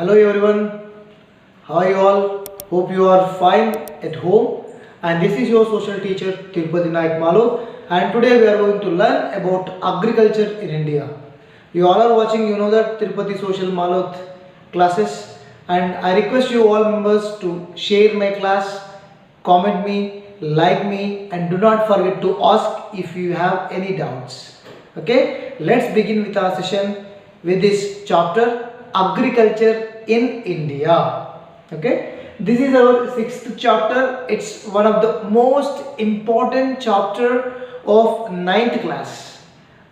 Hello everyone, how are you all? Hope you are fine at home. And this is your social teacher Tirupati Naik Malo. And today we are going to learn about agriculture in India. You all are watching, you know that Tirupati Social Maloth classes. And I request you all members to share my class, comment me, like me, and do not forget to ask if you have any doubts. Okay, let's begin with our session with this chapter agriculture in India. Okay, this is our sixth chapter. It's one of the most important chapter of ninth class.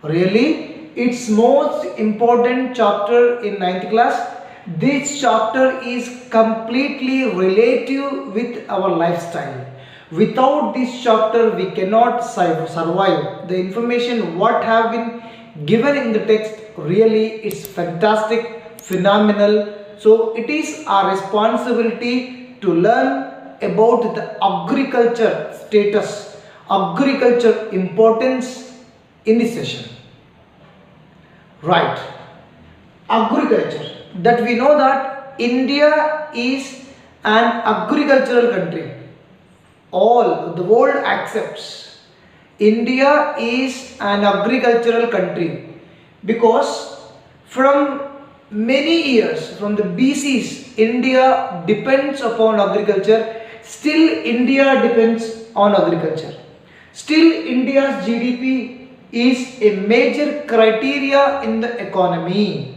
Really, it's most important chapter in ninth class. This chapter is completely relative with our lifestyle. Without this chapter, we cannot survive. The information what have been given in the text really is fantastic, phenomenal. So it is our responsibility to learn about the agriculture status, agriculture importance in this session. Right, agriculture. That we know that India is an agricultural country. All the world accepts India is an agricultural country because from many years, from the BCs, India depends upon agriculture. Still India depends on agriculture. Still India's GDP is a major criteria in the economy.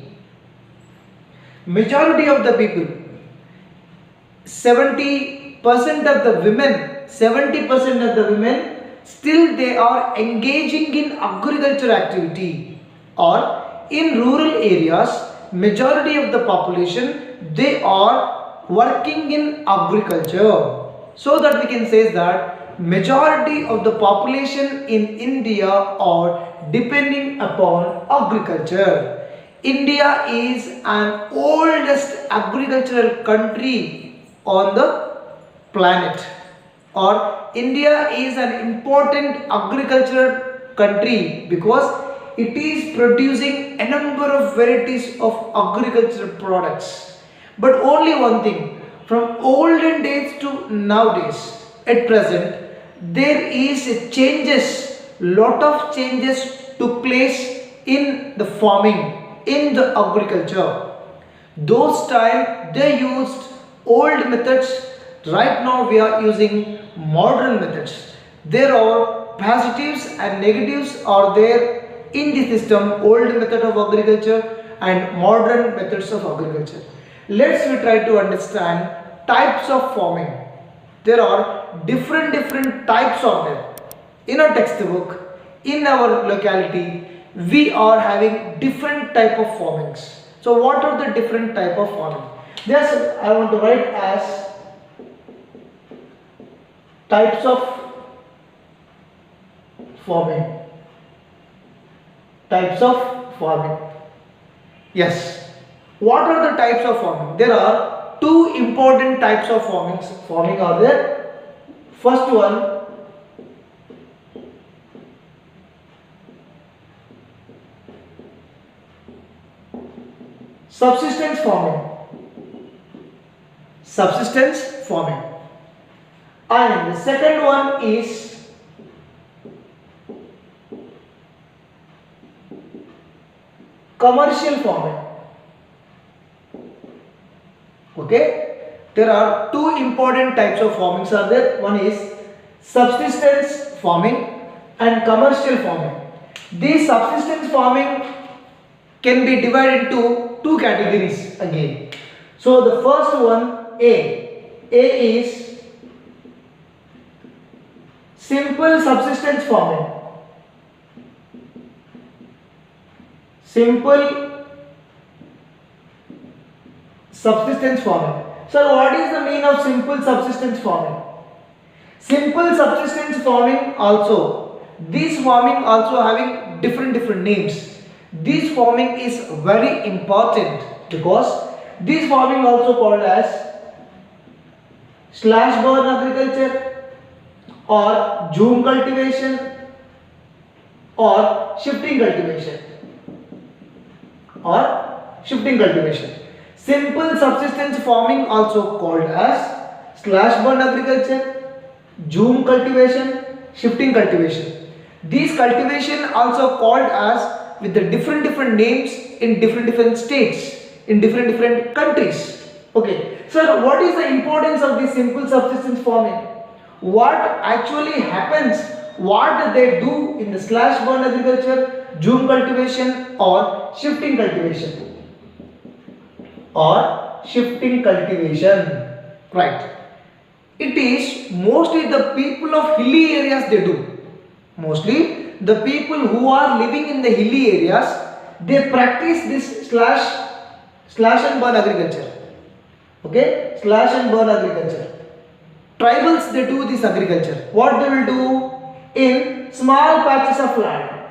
Majority of the people, 70% of the women, 70% of the women, still they are engaging in agriculture activity, or in rural areas, majority of the population, they are working in agriculture. So that we can say that majority of the population in India are depending upon agriculture. India is an oldest agricultural country on the planet, or India is an important agricultural country because it is producing a number of varieties of agricultural products. But only one thing, from olden days to nowadays, at present, there is a changes, lot of changes took place in the farming, in the agriculture. Those time they used old methods. Right now we are using modern methods. There are positives and negatives are there in the system, old method of agriculture and modern methods of agriculture. Let's we try to understand types of farming. There are different types of them. In our textbook, in our locality, we are having different type of farmings. So what are the different type of farming? Just I want to write as types of farming. Types of farming. Yes. What are the types of farming? There are two important types of farming are there. First one, subsistence farming. Subsistence farming. And the second one is commercial farming. Okay, there are two important types of farmings are there. One is subsistence farming and commercial farming. This subsistence farming can be divided into two categories again. So the first one, A is simple subsistence farming. Simple subsistence farming. So what is the meaning of simple subsistence farming? Simple subsistence farming also, this farming also having different names. This farming is very important because this farming also called as slash burn agriculture or zoom cultivation or shifting cultivation. Simple subsistence farming also called as slash burn agriculture, zoom cultivation, shifting cultivation. These cultivation also called as with the different names in different states, in different countries. Okay, sir, what is the importance of this simple subsistence farming? What actually happens? What they do in the slash burn agriculture, zoom cultivation, or shifting cultivation? Or shifting cultivation, right? It is mostly the people of hilly areas they do. Mostly the people who are living in the hilly areas, they practice this slash and burn agriculture. Okay, slash and burn agriculture. Tribals, they do this agriculture. What they will do? In small patches of land,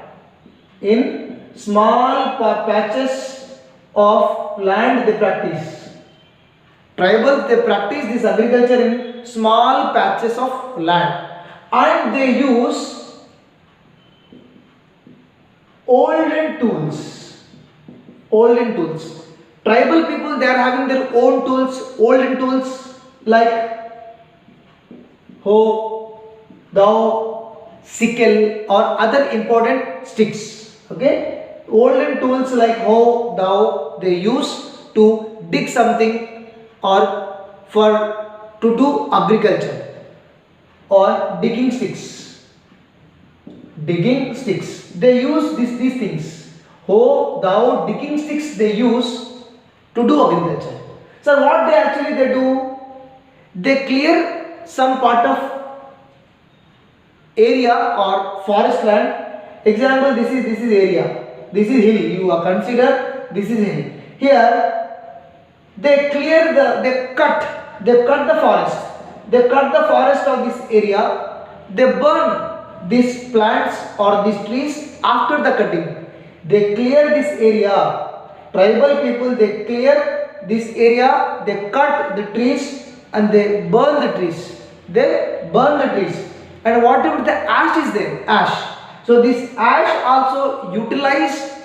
in small patches of land they practice. Tribals, they practice this agriculture in small patches of land, and they use olden tools. Olden tools. Tribal people, they are having their own tools, olden tools like hoe, dao, sickle, or other important sticks. Okay, olden tools like hoe, dao, they use to dig something or for to do agriculture, or digging sticks. Digging sticks. They use these things. Hoe, dao, digging sticks they use to do agriculture. So what they do? They clear some part of area or forest land. Example, this is area, this is hill, you are consider this is hill. Here they clear they cut the forest, they cut the forest of this area, they burn these plants or these trees after the cutting. They clear this area. Tribal people, they clear this area, they cut the trees and they burn the trees. They burn the trees, and whatever the ash is there, ash. So this ash also utilize.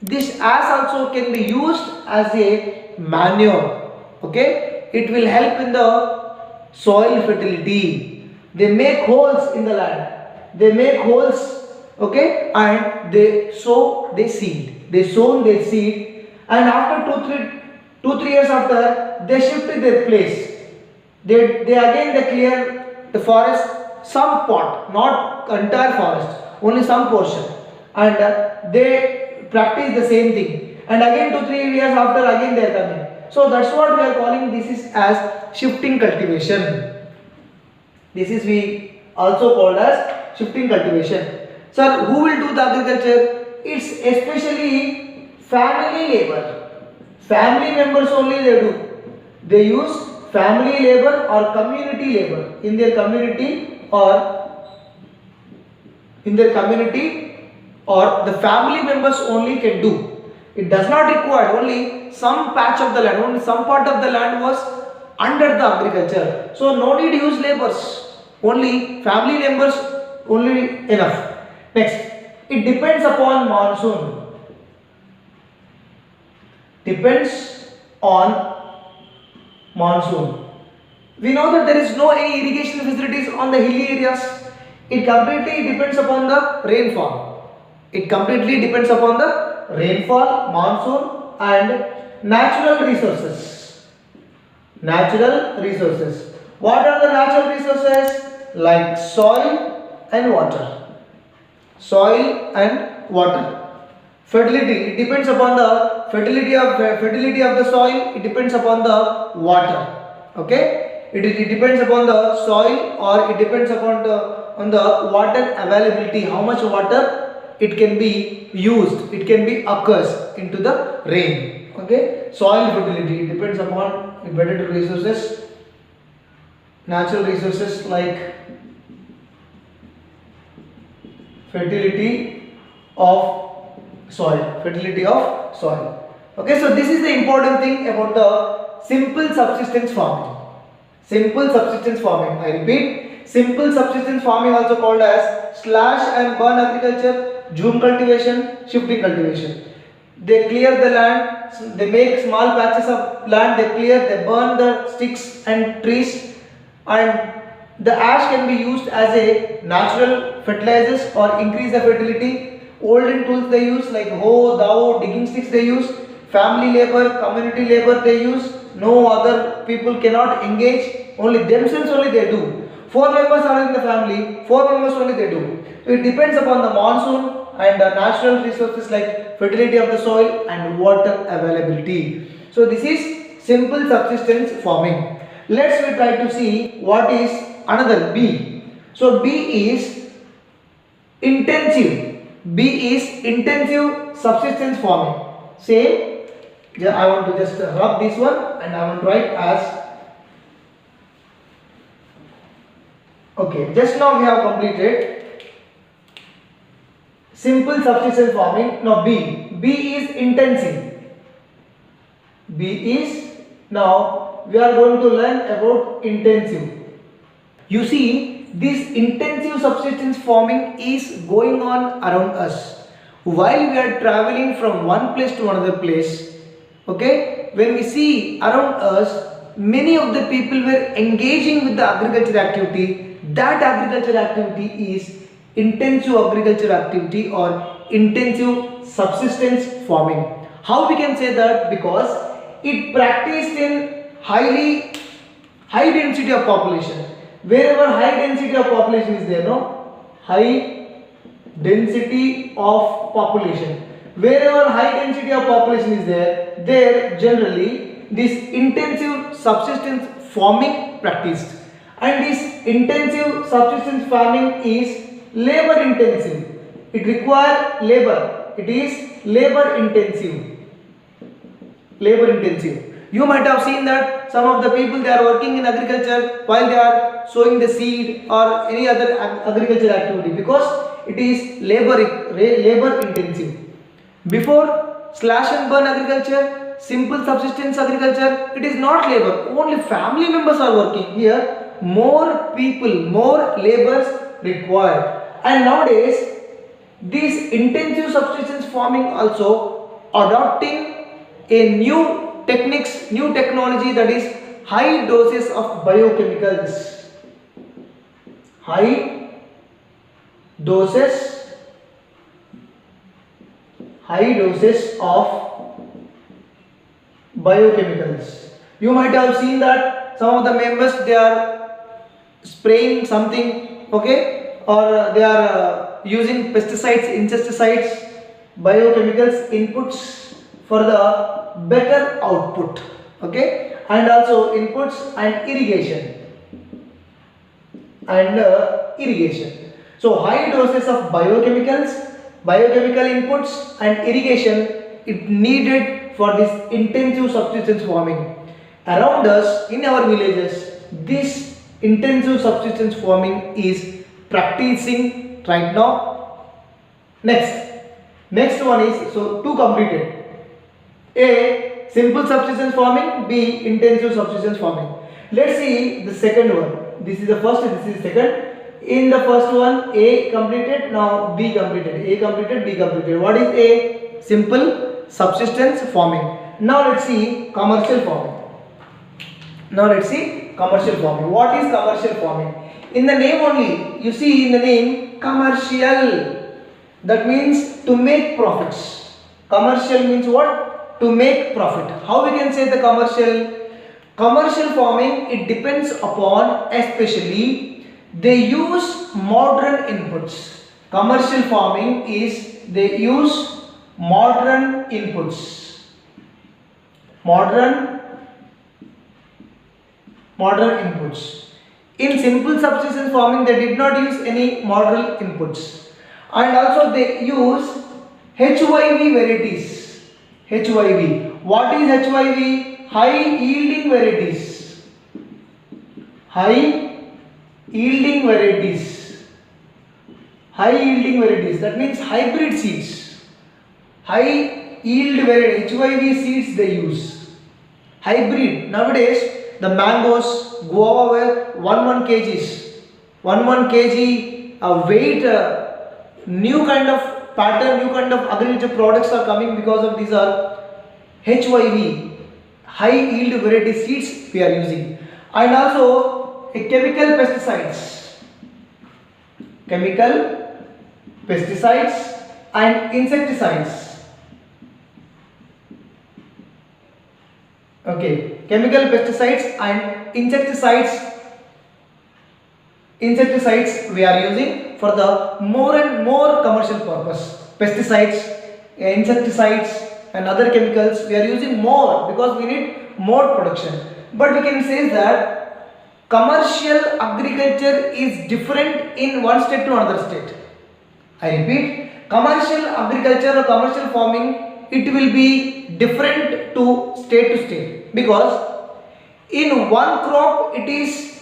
This ash also can be used as a manure. Okay, it will help in the soil fertility. They make holes in the land. They make holes. Okay, and they sow their seed. They sow their seed, and after 2-3 years after, they shift to their place. They clear the forest, some part, not entire forest, only some portion, and they practice the same thing. And again 2-3 years after, again they are coming. So that's what we are calling this is as shifting cultivation. This is we also called as shifting cultivation. Sir, who will do the agriculture? It's especially family labor. Family members only they do. They use family labor or community labor in their community, or the family members only can do. It does not require only some patch of the land, only some part of the land was under the agriculture. So no need to use laborers, only family members only enough. Next, it depends upon monsoon. Depends on monsoon. We know that there is no any irrigation facilities on the hilly areas. It completely depends upon the rainfall. It completely depends upon the rainfall, monsoon, and natural resources. Natural resources. What are the natural resources? Like soil and water. Soil and water. Fertility, it depends upon the fertility of the soil. It depends upon the water. Okay, it depends upon the soil, or it depends upon the water availability. How much water it can be used, it can be occurs into the rain. Okay, soil fertility, it depends upon embedded resources, natural resources like fertility of soil. Okay, so this is the important thing about the simple subsistence farming. Simple subsistence farming, I repeat, simple subsistence farming also called as slash and burn agriculture, zoom cultivation, shifting cultivation. they clear the land, they make small patches of land, they clear, they burn the sticks and trees, and the ash can be used as a natural fertilizers or increase the fertility. Olden tools they use like hoe, dao, digging sticks they use, family labor, community labor they use. No other people cannot engage, only themselves only they do. Four members are in the family, four members only they do. So it depends upon the monsoon and the natural resources like fertility of the soil and water availability. So this is simple subsistence farming. Let's we try to see what is another B. So B is intensive. B is intensive subsistence farming. Same. I want to just rub this one and I want to write as. Okay, just now we have completed simple subsistence farming. Now B. B is intensive. B is, now we are going to learn about intensive. You see, this intensive subsistence farming is going on around us while we are traveling from one place to another place. Okay, when we see around us, many of the people were engaging with the agriculture activity. That agriculture activity is intensive agriculture activity or intensive subsistence farming. How we can say that? Because it practiced in high density of population. Wherever high density of population is there, no? High density of population. Wherever high density of population is there generally this intensive subsistence farming practiced. And this intensive subsistence farming is labor intensive. It requires labor. It is labor intensive. Labor intensive. You might have seen that some of the people they are working in agriculture while they are sowing the seed or any other agricultural activity because it is labor intensive. Before slash and burn agriculture, simple subsistence agriculture, it is not labor. Only family members are working. Here more people, more labors required. And nowadays this intensive subsistence farming also adopting a new techniques, new technology, that is high doses of biochemicals. High doses of biochemicals. You might have seen that some of the members they are spraying something, okay, or they are using pesticides, insecticides, biochemicals inputs for the better output, okay, and also inputs and irrigation So high doses of biochemical inputs and irrigation it needed for this intensive subsistence farming. Around us in our villages this intensive subsistence farming is practicing right now. Next one is, so two completed. A simple subsistence farming, B intensive subsistence farming. Let's see the second one. This is the first, this is the second. In the first one A completed, now B completed. A completed, B completed. What is A? Simple subsistence farming. Now let's see commercial farming. What is commercial farming? In the name only, you see in the name commercial, that means to make profits. Commercial means what? To make profit. How we can say the commercial farming, it depends upon, especially they use modern inputs. Commercial farming is they use modern inputs. Modern inputs. In simple subsistence farming they did not use any modern inputs, and also they use HYV varieties. HYV. What is HYV? High yielding varieties. High yielding varieties. That means hybrid seeds. High yield variety HYV seeds they use. Hybrid. Nowadays the mangoes, guava were 1 kgs. 1 kg weight, new kind of pattern, new kind of agriculture products are coming because of these are HYV, high yield variety seeds we are using, and also a chemical pesticides and insecticides. Okay, chemical pesticides and insecticides we are using for the more and more commercial purpose. Pesticides, insecticides and other chemicals we are using more because we need more production. But we can say that commercial agriculture is different in one state to another state. I repeat, commercial agriculture or commercial farming, it will be different to state because in one crop it is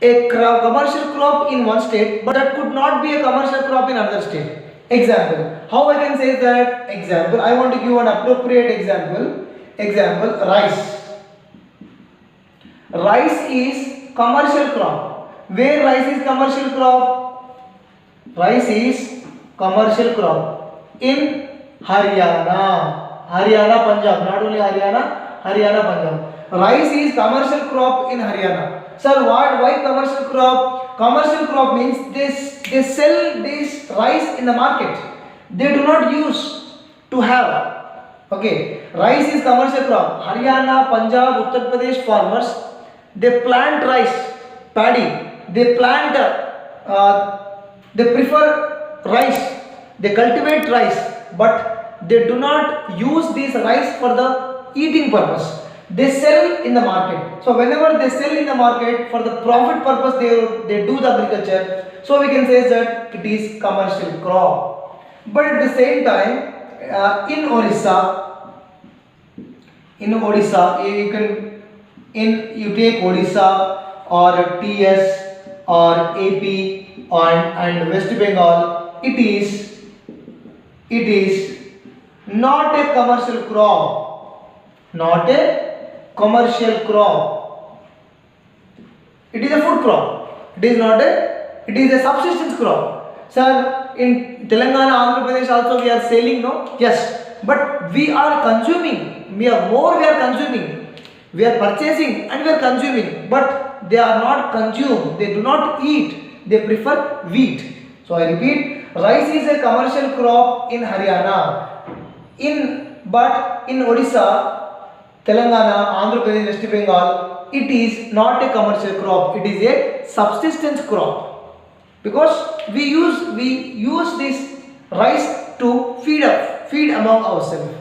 a commercial crop in one state, but that could not be a commercial crop in another state. Example, how I can say that? Example, I want to give an appropriate example. Rice. Rice is commercial crop. Where rice is commercial crop? Rice is commercial crop in Haryana, Punjab. Not only Haryana, Punjab. Rice is commercial crop in Haryana. Sir, why commercial crop? Commercial crop means they sell this rice in the market. They do not use to have. Okay, rice is commercial crop. Haryana, Punjab, Uttar Pradesh farmers, they plant rice, paddy. They plant, they prefer rice. They cultivate rice, but they do not use this rice for the eating purpose. They sell in the market. So whenever they sell in the market for the profit purpose, they do the agriculture. So we can say that it is commercial crop. But at the same time, in Odisha, you take Odisha or TS or AP and West Bengal, it is not a commercial crop. Not a commercial crop. It is a food crop. It is a subsistence crop. Sir, in Telangana, Andhra Pradesh also we are selling, no? Yes. But we are consuming. We are consuming. We are purchasing and we are consuming. But they are not consumed. They do not eat. They prefer wheat. So I repeat, rice is a commercial crop in Haryana. But in Odisha, Telangana, Andhra Pradesh, West Bengal, it is not a commercial crop. It is a subsistence crop because we use this rice to feed among ourselves.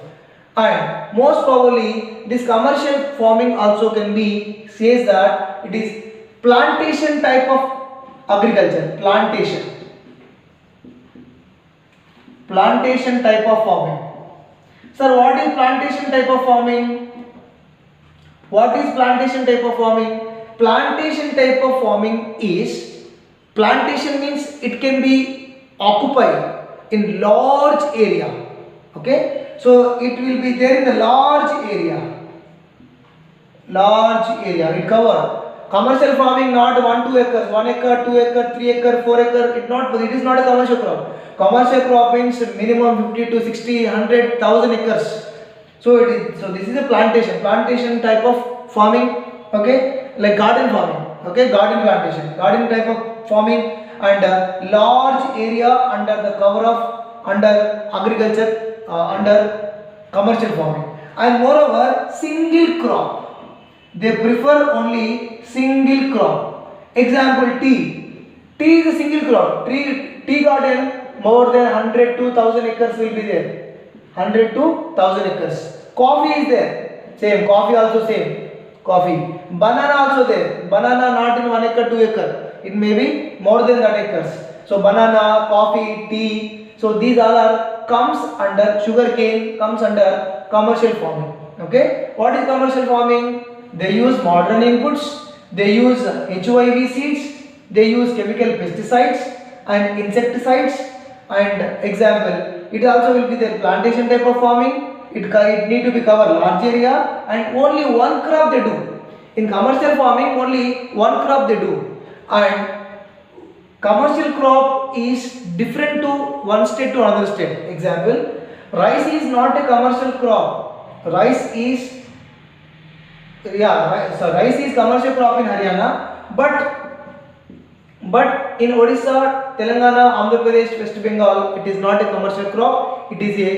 And most probably, this commercial farming also can be says that it is plantation type of agriculture. Plantation type of farming. Sir, what is plantation type of farming? What is plantation type of farming? Plantation type of farming is, plantation means it can be occupied in large area. Okay, so it will be there in a large area. It cover. Commercial farming not 1-2 acres, 1 acre, 2 acre, 3 acre, 4 acre. It is not a commercial crop. Commercial crop means minimum 50 to 60, 100, 1000 acres. So this is a plantation type of farming. Okay, like garden farming. Okay, garden type of farming, and large area under the cover of agriculture, under commercial farming, and moreover single crop. They prefer only single crop. Example, tea. Tea is a single crop. Tea garden more than 100 to 1000 acres will be there. 100 to 1000 acres. Coffee is there. Same. Coffee also same. Coffee. Banana also there. Banana not in 1 acre, 2 acre. It may be more than that acres. So banana, coffee, tea. So these all comes under sugarcane, comes under commercial farming. Okay. What is commercial farming? They use modern inputs. They use HYV seeds. They use chemical pesticides and insecticides. And example, it also will be their plantation type of farming. It need to be cover large area and only one crop they do. In commercial farming, only one crop they do. And commercial crop is different to one state to another state. Example, rice is not a commercial crop. Rice is rice is commercial crop in Haryana, but in Odisha, Telangana, Andhra Pradesh, West Bengal, it is not a commercial crop. It is a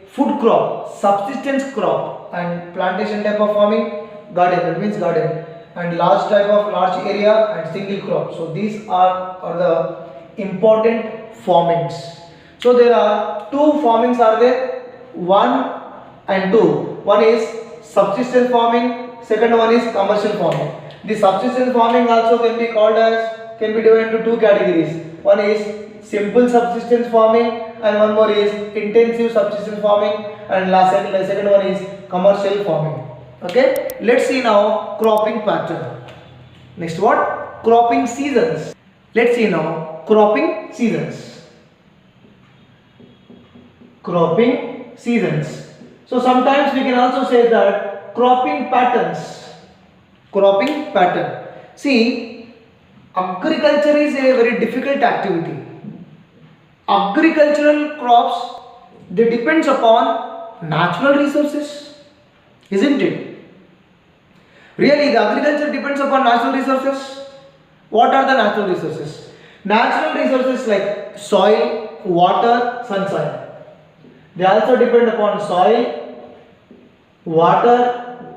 food crop, subsistence crop, and plantation type of farming, garden, that means garden, and large type of large area and single crop. So these are the important farmings. So there are two farmings are there, 1 and 2. One is subsistence farming, second one is commercial farming. The subsistence farming also can be called as, can be divided into two categories. One is simple subsistence farming and one more is intensive subsistence farming, and second one is commercial farming. Okay, let's see now cropping pattern. Next, what? Cropping seasons. Let's see now cropping seasons. Cropping seasons. So sometimes we can also say that cropping patterns. Cropping pattern. See, agriculture is a very difficult activity. Agricultural crops, they depends upon natural resources, isn't it? Really, the agriculture depends upon natural resources. What are the natural resources? Natural resources like soil, water, sunshine. They also depend upon soil, water,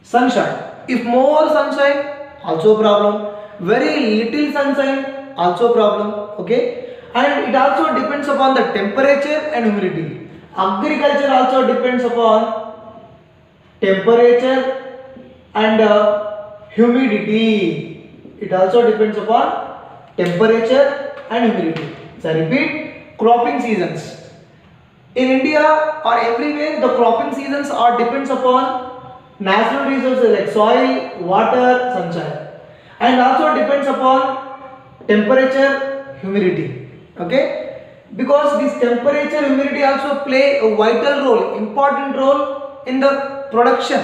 sunshine. If more sunshine, also problem. Very little sunshine, also problem. Okay, and it also depends upon the temperature and humidity. Agriculture also depends upon temperature and humidity. It also depends upon temperature and humidity. So I repeat, cropping seasons. In India or everywhere, the cropping seasons are depends upon natural resources like soil, water, sunshine, and also depends upon temperature, humidity. Okay, because this temperature, humidity also play a vital role, important role in the production.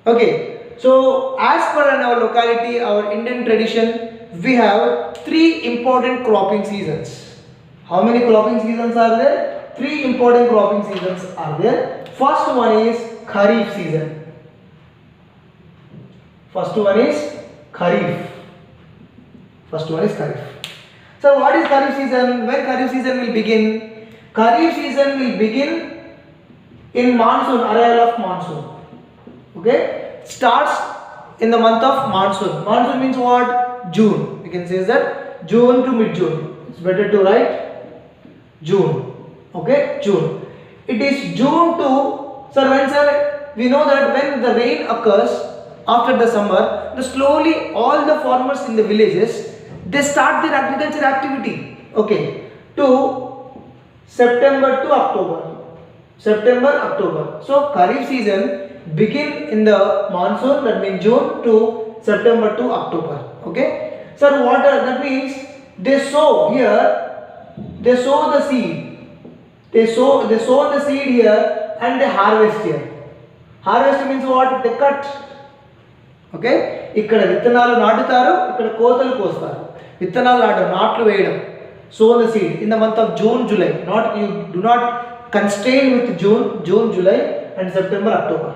Okay, so as per in our locality, our Indian tradition, we have 3 important cropping seasons. How many cropping seasons are there? 3 important cropping seasons are there. First one is Kharif season. First one is Kharif. First one is Kharif. So what is Kharif season? When Kharif season will begin? Kharif season will begin in monsoon, arrival of monsoon. Okay, starts in the month of monsoon. Monsoon means what? June. We can say that June to mid-June. It's better to write June. Okay, June. It is June to, sir, we know that when the rain occurs after the summer, slowly all the farmers in the villages, they start their agriculture activity. Okay, to September to October. September, October. So Kharif season begin in the monsoon, that means June to September to October. Okay. Sir, what that means? They sow here. They sow the seed. They sow the seed here and they harvest here. Harvest means what? They cut. Okay. ఇక్కడ విత్తనాలు నాటుతారు, ఇక్కడ కోతలు కోస్తారు. విత్తనాలు నాట్లు వేయడం. Sow the seed in the month of June, July. You do not constrain with June, July and September, October.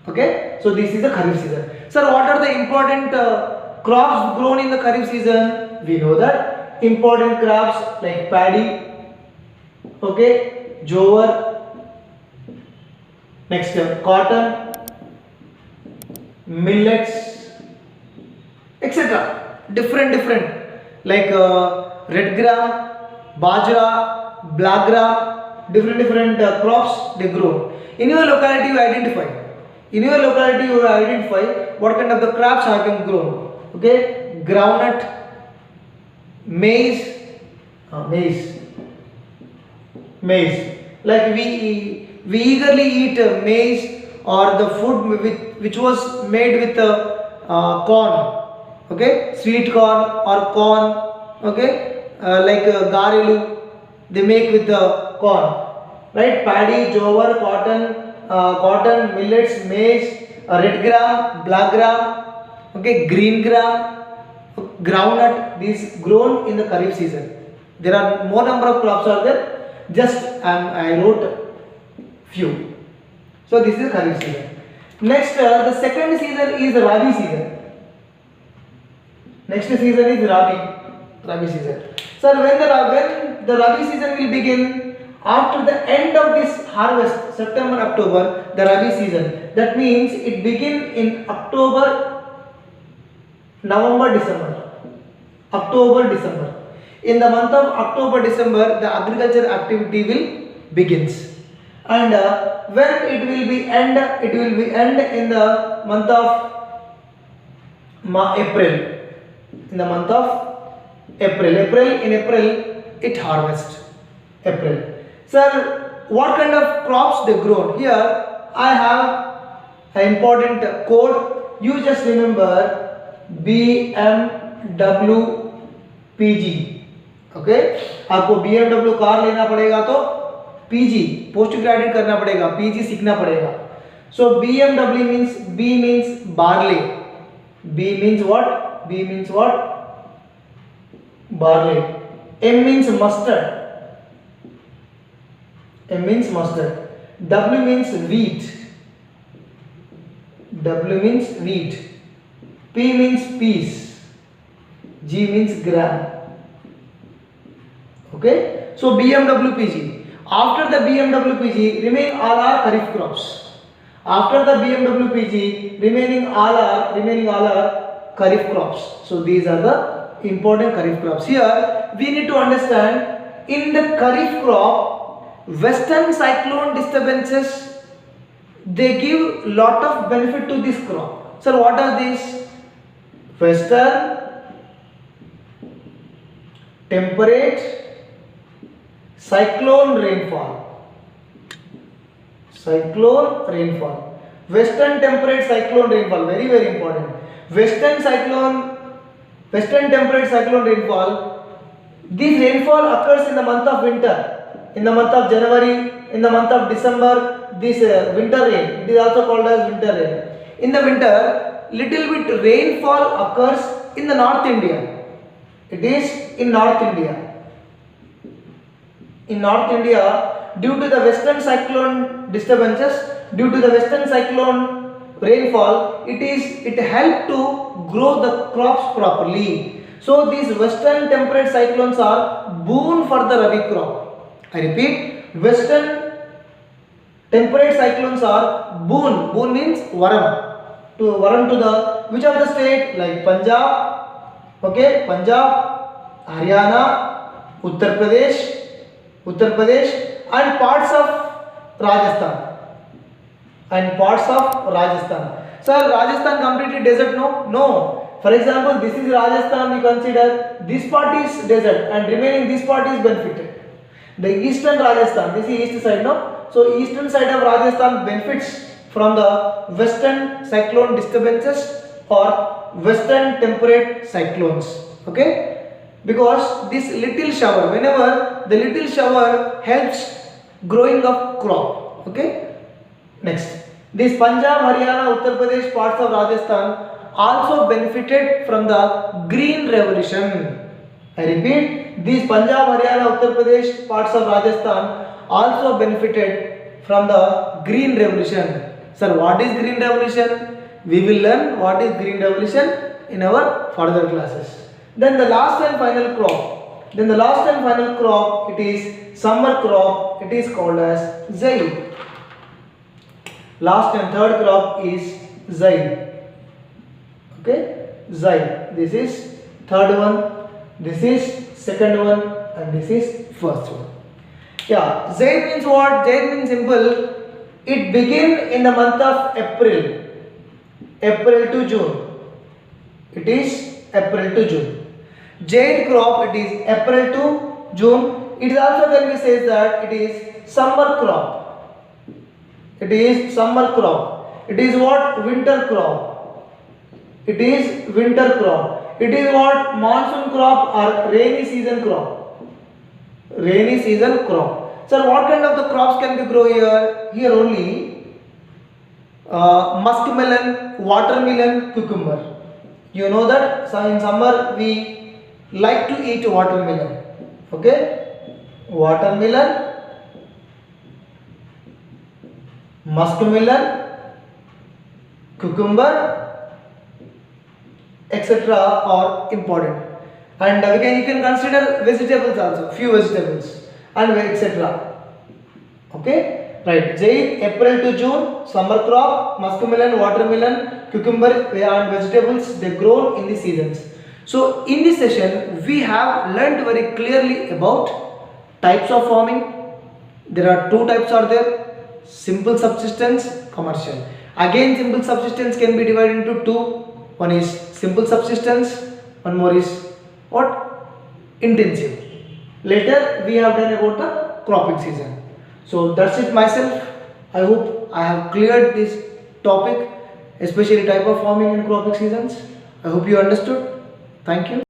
Okay, so this is the Kharif season. Sir, what are the important crops grown in the Kharif season? We know that important crops like paddy, okay, jowar, next cotton, millets, etc. Different like red gram, bajra, black gram, different crops they grow. In your locality you identify. What kind of the crops have been grown. Okay, groundnut, maize. Like we eagerly eat maize or the food which was made with corn. Okay, sweet corn or corn. Okay, like garelu, they make with the corn. Right, paddy, jowar, cotton, millets, maize, red gram, black gram, okay, green gram, groundnut, these grown in the Kharif season. There are more number of crops are there. Just I wrote few. So this is Kharif season. Next, the second season is Rabi season. Next season is Rabi season. So when the Rabi season will begin after the end of this harvest, September, October, the Rabi season. That means it begin in October, November, December. October, December. In the month of October, December, the agriculture activity will begins. And when it will be end in the month of April. In the month of April. In April it harvest. April. Sir, what kind of crops they grow? Here I have an important code. You just remember BMWPG. Okay आपको BMW car लेना पड़ेगा तो PG post graduate करना पड़ेगा, PG सीखना पड़ेगा. सो BMW means B means barley. B means what? B means what? Barley. M means mustard. M means mustard. W means wheat. W means wheat. P means peas. G means gram. Okay, so BMW PG. After the BMW PG, remain all are Kharif crops. After the BMW PG, remaining all are Kharif crops. So these are the important Kharif crops. Here we need to understand in the Kharif crop, western cyclone disturbances they give lot of benefit to this crop. So what are these? Western temperate cyclone rainfall. Cyclone rainfall. Western temperate cyclone rainfall. Very, very important. Western temperate cyclone rainfall. This rainfall occurs in the month of winter. In the month of January, in the month of December, this winter rain. It is also called as winter rain. In the winter, little bit rainfall occurs in the North India. It is in North India. In North India, due to the western cyclone disturbances, due to the western cyclone rainfall, it helped to grow the crops properly. So these western temperate cyclones are boon for the Rabi crop. I repeat, western temperate cyclones are boon. Boon means varam. Varam to the which of the state? Like Punjab, okay, Punjab, Haryana, Uttar Pradesh and parts of Rajasthan. Sir, Rajasthan completely desert? No. For example, this is Rajasthan, you consider this part is desert and remaining this part is benefited. The eastern Rajasthan, this is east side, no? So eastern side of Rajasthan benefits from the western cyclone disturbances or western temperate cyclones. Okay? Because this little shower, whenever the little shower helps growing of crop. Okay. Next, this Punjab, Haryana, Uttar Pradesh, parts of Rajasthan also benefited from the green revolution. I repeat, these Punjab, Haryana, Uttar Pradesh, parts of Rajasthan also benefited from the green revolution. Sir, what is green revolution? We will learn what is green revolution in our further classes. Then the last and final crop. It is summer crop. It is called as zaid. Last and third crop is zaid. Okay, zaid. This is third one. This is second one, and this is first one. Yeah, zaid means what? Zaid means simple. It begins in the month of April to June. It is April to June. Jade crop, it is April to June. It is also can be says that it is summer crop. It is what? Winter crop. It is what? Monsoon crop or rainy season crop. Sir, what kind of the crops can be grow here? Here only muskmelon, watermelon, cucumber. You know that so in summer we like to eat watermelon. Okay, watermelon, muskmelon, cucumber, etc. are important. And you can consider vegetables also, few vegetables and etc. Okay, right. Jail, April to June, summer crop, muskmelon, watermelon, cucumber and vegetables, they grown in the seasons. So in this session, we have learnt very clearly about types of farming. There are two types are there, simple subsistence, commercial. Again, simple subsistence can be divided into two. One is simple subsistence, one more is what? Intensive. Later we have done about the cropping season. So that's it myself. I hope I have cleared this topic, especially type of farming and cropping seasons. I hope you understood. Thank you.